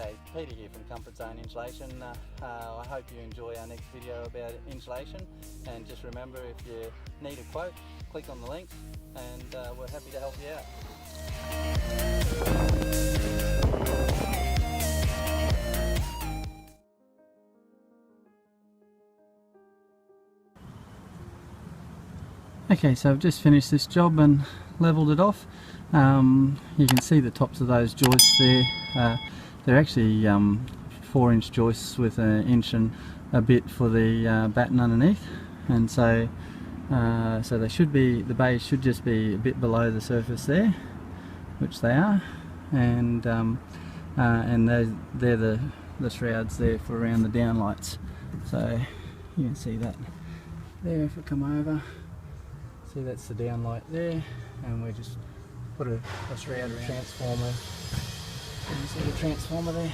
G'day, Peter here from Comfort Zone Insulation. I hope you enjoy our next video about insulation, and just remember, if you need a quote, click on the links and we're happy to help you out. Okay, so I've just finished this job and levelled it off. You can see the tops of those joists there. They're actually 4-inch joists with an inch and a bit for the batten underneath, and so they should be, the bays should just be a bit below the surface there, which they are, and they're the shrouds there for around the downlights. So you can see that there if we come over. See, that's the downlight there, and we just put a shroud transformer. Can you see the transformer there?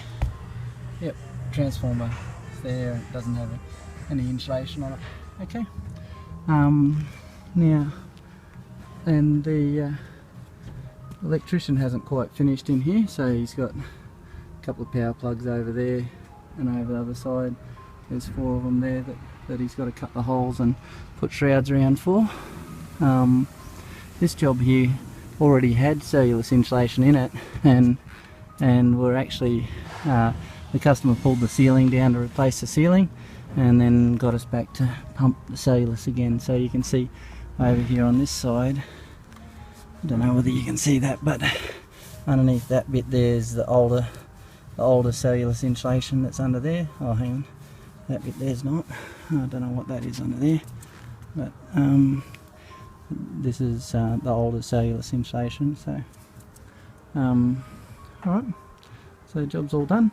Yep, transformer there. It doesn't have any insulation on it. Okay. Now, and the electrician hasn't quite finished in here, so he's got a couple of power plugs over there, and over the other side there's 4 of them there that he's got to cut the holes and put shrouds around for. This job here already had cellulose insulation in it, and we're actually the customer pulled the ceiling down to replace the ceiling, and then got us back to pump the cellulose again. So you can see over here on this side, I don't know whether you can see that, but underneath that bit there's the older cellulose insulation that's under there. Oh, hang on, that bit there's not. I don't know what that is under there, but this is the older cellulose insulation. So alright, so the job's all done.